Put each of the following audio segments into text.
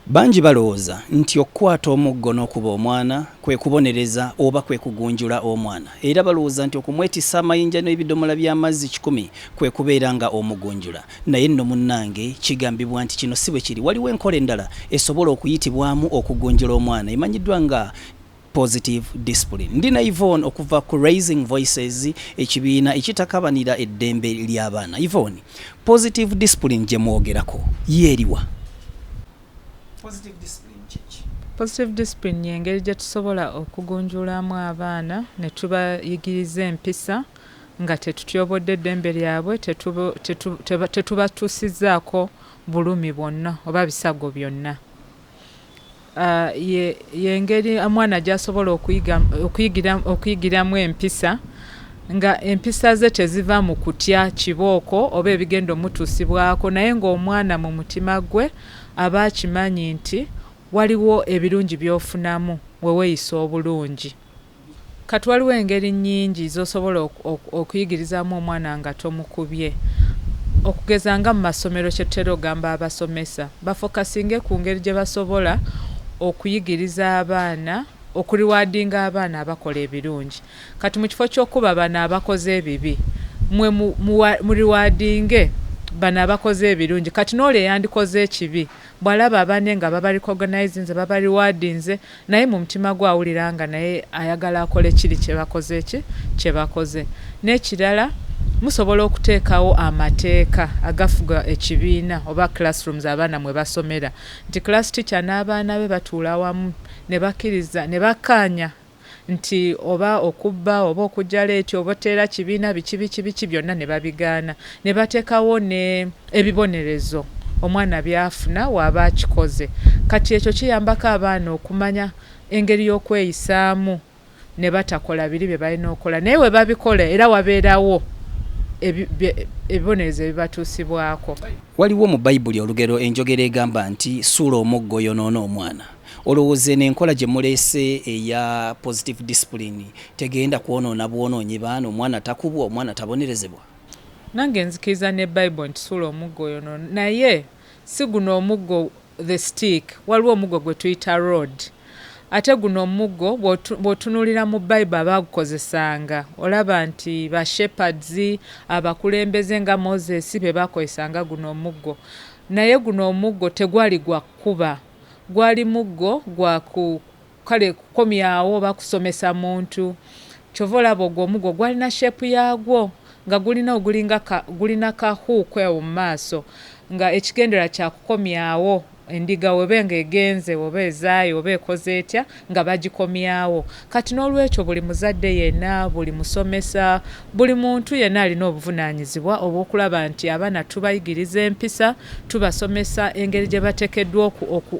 Banji balowooza nti okukwata omuggo n'okuba omwana kwe kubonereza oba kwe kugunjula omwana, era balowooza nti okumwetisa amayinja n'ebidomola by'amazzi 100 kwe kubeera nga omugunjula. Naye nno munnange kigambibwa nti kino si bwe kiri. Waliwo enkola endala esobola okuyitibwamu okugunjula omwana emanyiddwa nga positive discipline. Ndina Yvonne okuva ku Raising Voices, ekibiina ekitakabanira eddembe ly'abaana. Yvonne, positive discipline gye mwogerako yeeriwa? Positive discipline y'engeri gye tusobola okugunjulamu abaana ne tubayigiriza empisa nga tetutyobodde eddembe lyabwe, tetubatuusizzaako bulumi bwonna oba bisago byonna. Y'engeri omwana gy'asobola okuyigiramu empisa, nga empisa ze teziva mu kutya kibooko oba ebigenda omutuusibwako, naye ng'omwana mu mutima gwe aba akimanyi nti waliwo ebirungi by'ofunamu we weeyisa obulungi. Kati waliwo engeri nnyingi z'osobola okuyigirizamu omwana nga tomukubye. Okugeza nga mu masomero kye tutera ogamba abasomesa bafokasinge ku ngeri gye basobola okuyigiriza abaana, okuriwaadinga abaana abakola ebirungi. Kati mu kifo ky'okuba bano abakoze ebibi, mwe muriwaadinge bano abakoze ebirungi. Kati n'ole yandikoze ekibi bw'alaba abanne nga babarecognizinze babariwaadinze, naye mu mutima gwe awulira nga naye ayagala akole kiri kye bakoze. N'ekirala, musobola okuteekawo amateeka agafuga ekibiina oba classrooms abaana mwe basomera, nti class teacher n'abaana be batuula wamu ne bakkiriza ne bakkaanya nti oba okubba oba okujjala etyo oba teera kibiina biki byonna ne babigaana, ne bateekawo ne ebibonerezo omwana byafuna waaba akikoze. Kati ekyo kiyambako abaana okumanya engeri y'okweyisaamu ne batakola biri bye balina okukola, naye we babikola era wabeerawo ebibonerezo ebibatuusibwako. Waliwo mu Bayibuli olugero enjogera egamba nti suula omuggo yonoona omwana. Olowooza n'enkola gye muleese eya positive discipline tegenda kwonoona bwonoonyi baana, omwana takubwa, omwana tabonerezebwa? Nange nzikiriza ne Bible nti suula omuggo yonoona, naye si guno omuggo the stick, waliwo omuggo gwe tuyita rod. Ate guno omuggo bw'otunuulira mu Bible abaagukozesanga olaba nti ba shepherds, abakulembeze nga Moses be bakozesanga guno omuggo. Naye guno omuggo tegwali gwa kkuba, gwali muggo gwa kukomyawo oba kusomesa muntu. Kyova olaba ogwo omuggo gwalina shepu yaagwo nga gulina kahuuku ewo mu maaso, nga ekigendera kya kukomyawo endiga webe nga egenze oba ezaayo oba ekoze etya nga bagikomyawo. Kati n'olwekyo buli muzadde yenna, buli musomesa, buli muntu yenna alina obuvunaanyizibwa obw'okulaba nti abaana tubayigiriza empisa, tubasomesa engeri gye bateekeddwa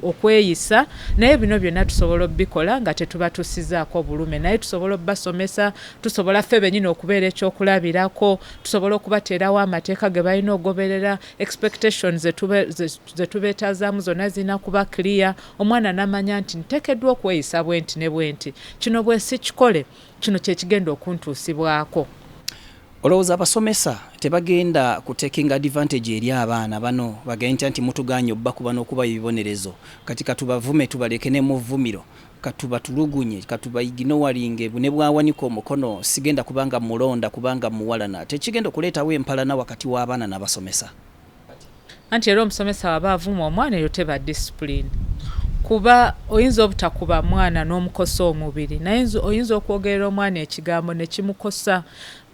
okweyisa, naye bino byonna tusobola obikola nga tetubatuusizzaako bulume, naye tusobola obbasomesa, tusobola ffe bennyini okubeera ekyokulabirako, tusobola okubateerawo amateeka ge balina okugoberera, expectations ze tubeetazaamu zonna zina kuba clear. Omwana n'amanya nti nteekeddwa okweyisa bwenti ne bwenti, kino bwe si kikole, kino kye kigenda okuntuusibwako. Olowooza abasomesa tebagenda kutekinga advantage eri abaana bano bagenda nti mutugaanye obbakuba n'okuba ebibonerezo, kati katubavume tubaleke ne mu vvumiro, katubatulugunye, katubayiginowalinge ne bwawanika omukono sigenda kubanga mulonda kubanga muwalana, tekigenda okuleetawo empalana wakati w'abaana n'abasomesa? Anti era omusomesa waba avuma omwana eyo teba discipline. Kuba oyinza obutakuba mwana n'omukosa omubiri, naye oyinza okwogerera omwana ekigambo ne kimukosa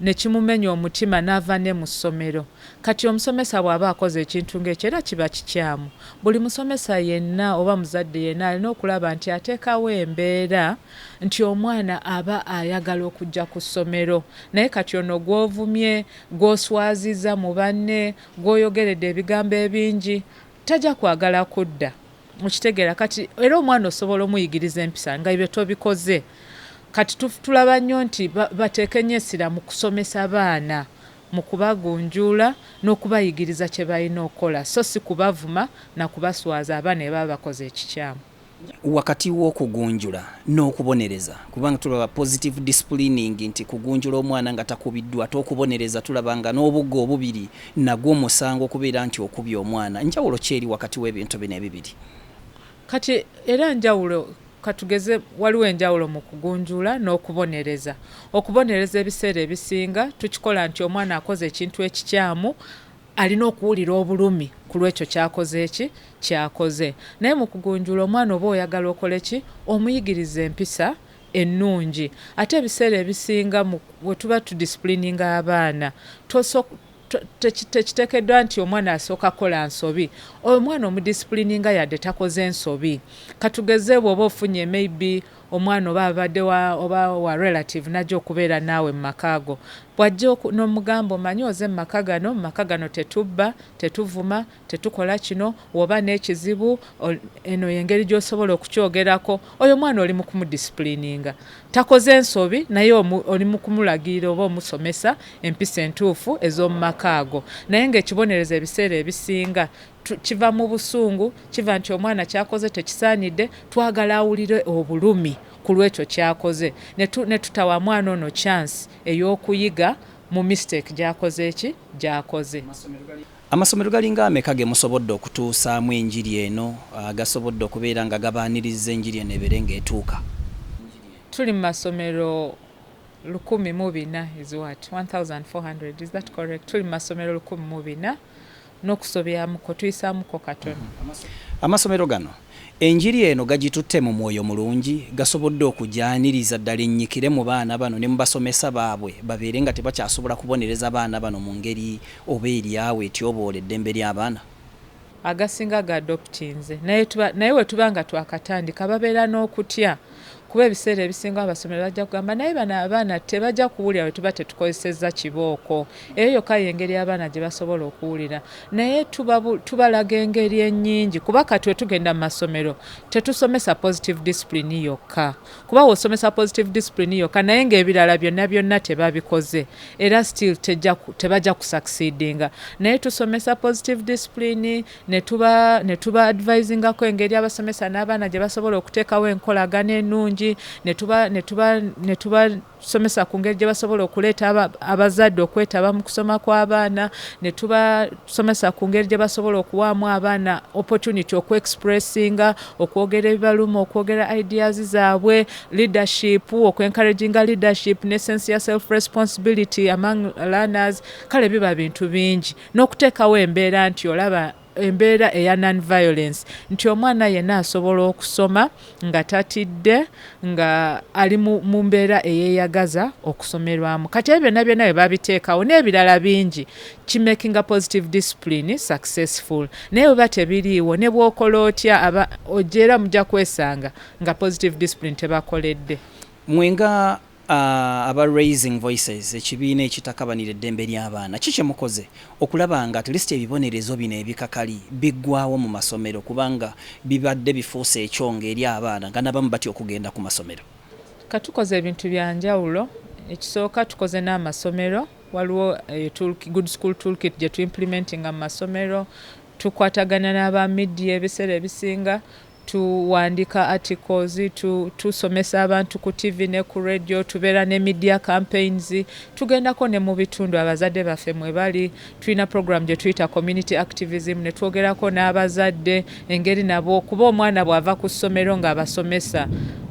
ne kimumenya omutima n'ava ne mu ssomero. Kati omusomesa bw'aba akoze ekintu ng'ekyo era kiba kikyamu. Buli musomesa yenna oba muzadde yenna alina okulaba nti ateekawo embeera nti omwana aba ayagala okujja ku ssomero, naye kati ono gw'ovumye, gw'oswaziza mu banne, gw'oyogeredde ebigambo ebingi, tajja kwagala kudda. Mukitegeera? Kati era omwana osobola omuyigiriza empisa nga ebyo tobikoze. Kati tulaba nnyo nti bateeka ennyo essira mu kusomesa baana, mu kubagunjula n'okubayigiriza kye balina okukola, so si kubavuma na kubaswaza abaana ne baba bakoze ekikyamu. Wakati w'okugunjula n'okubonereza, kubanga tulaba positive disciplining nti kugunjula omwana nga takubiddwa, tokubonereza tulaba nga n'obuggo obubiri nagwo omusango okubeera nti okubya omwana. Njawulo ki eri wakati w'ebintu bino ebibiri? kati era njawulo katugeze waliwo enjawulo mu kugunjula n'okubonereza. Okubonereza ebiseera ebisinga tukikola nti omwana akoze ekintu ekikyamu alina okuwulira obulumi ku lwekyo kyakoze. Naye mu kugunjula omwana oba oyagala okole ki omuyigiriza empisa ennungi. Ate ebiseera ebisinga bwe tuba tudisipulininga abaana tekiteekeddwa nti omwana asooka kola nsobi. Omwana omudisipulininga yadde takoze nsobi. Katugeze bw'oba ofunye maybe omwana oba abadde oba wa relative najja okubeera naawe mu makaago. Bw'ajja n'omugamba omanyi oze mu maka gano tetubba, tetuvuma, tetukola kino, woba n'ekizibu eno y'engeri gy'osobola okukyogerako. Oyo omwana oli mu kumudisipulininga. Takoze ensobi naye oli mu kumulagirira oba omusomesa empisa entuufu ez'omu makaago. Naye ng'ekibonereza ebiseera ebisinga kiva mu busungu, kiva nti omwana kyakoze tekisaanidde, twagala awulire obulumi ku lwekyo kyakoze. Ne tutawa mwana ono chance ey'okuyiga mu mistake gy'akoze. Amasomero galinga ameka ge musobodde okutuusaamu enjiri eno gasobodde okubeera nga gabaaniriza enjiri eno ebeere ng'etuuka? Tuli mu masomero 1,400 is what? 1,400, is that correct? Tuli mu masomero 1,400 n'okusobyamuko tuyisaamuko katono. Amasomero gano enjiri eno gagitutte mu mwoyo mulungi, gasobodde okujyaniriza ddala ennyikire mu baana bano ne mu basomesa baabwe babeere nga tebakyasobola kubonereza baana bano mu ngeri oba eryawe etyoboola eddembe ly'abaana? Agasinga ga adoptinze naye we tuba nga twakatandika babeera n'okutya kuba ebiseera ebisinga abasomero bajja kugamba naye bano abaana tebajja kuwulira bwe tuba tetukozesezza kibooko. Eyo yokka y'engeri abaana gye basobola okuwulira. Naye tubalaga engeri ennyingi kuba kati we tugenda mu masomero tetusomesa positive discipline yokka. Kuba wosomesa positive discipline yokka naye ng'ebirala byonna tebabikoze era still tebajja kusucceedinga. Naye tusomesa positive discipline ne tuba advisingako engeri abasomesa n'abaana gye basobola okuteekawo enkolagana ennungi. Ne tuba somesa ku ngeri gye basobola okuleeta abazadde okwetaba mu kusoma kw'abaana. Ne tuba somesa ku ngeri gye basobola okuwaamu abaana opportunity okweexpressinga, okwogera ebibaluma, okwogera ideas zaabwe, leadership, okwencouraginga leadership ne sense ya self responsibility among learners. Kale biba bintu bingi n'okuteekawo embeera nti olaba embeera eya non-violence nti omwana yenna asobola okusoma nga tatidde nga ali mu mbeera eyeeyagaza okusomerwamu. Kati ebyo byonna bye babiteekawo n'ebirala bingi kimakinga positive discipline successful. Naye bwe tebiriiwo ne bw'okola otya ojjeera mujja kwesanga nga positive discipline tebakoledde. Mwenga aba Raising Voices ekibiina ekitakabanira eddembe ly'abaana kiki mukoze okulaba nga at least ebibonerezo bino ebikakali biggwawo mu masomero kubanga bibadde bifuuse ekyonga eri abaana nga nabamu batya okugenda ku masomero? Katukoze ebintu bya njawulo. Ekisooka tukoze n'amasomero, waliwo good school toolkit gye tuimplementinga mu masomero. Tukwatagana n'aba media ebiseera ebisinga, tuwandika articles, tusomesa abantu ku TV ne ku radio, tubeera ne media campaigns, tugendako ne mu bitundu abazadde baffe mwe bali. Tulina program gye tuyita community activism ne twogerako n'abazadde engeri nabo kuba omwana bw'ava ku ssomero ng'abasomesa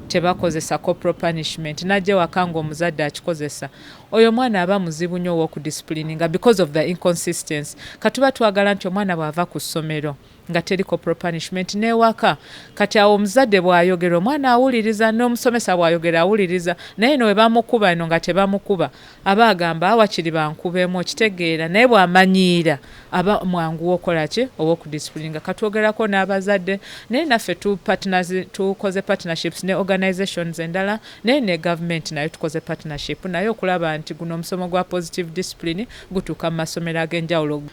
tebakozesa corporal punishment najje wakanga omuzadde akikozesa, oyo mwana aba muzibu nnyo w'okudisciplininga because of the inconsistency. Katuba twagala nti omwana bw'ava ku ssomero nga teri corporal punishment n'ewaka. Kati awo omuzadde bw'ayogera omwana awuliriza, n'omusomesa bw'ayogera awuliriza, naye no we bamukuba eno nga tebamukuba aba agamba awakiri bankubemu, okitegeera. Naye bw'amanyiira aba mwangu okola ki obw'okudisciplininga. Katwogerako n'abazadde, naye naffe tukoze partnerships ne organizations endala, naye ne government nayo tukoze partnership naye okulaba nti guno omusomo gwa positive discipline gutuuka mu masomero ag'enjawulo.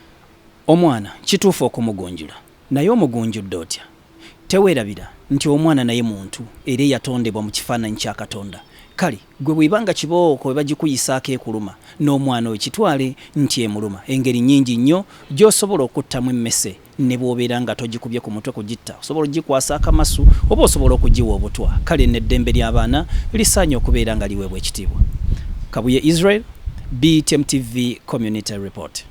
Omwana kituufu okumugunjula, naye omugunjudde otya? Teweerabira nti omwana naye muntu era yatondebwa mu kifaananyi kya Katonda. Kale gwe bwibanga kibooko bagikuyisaako ekuluma n'omwana we kitwale nti emuluma. Engeri nnyingi nnyo gy'osobola okuttamu emmese ne bw'obeera nga togikubye ku mutwe kugitta. Osobola ogikwasa akamasu oba osobola okugiwa obutwa. Kale n'eddembe ly'abaana lisaanye okubeera nga liweebwa ekitiibwa. Kabuye Israel, BTM TV Community Report.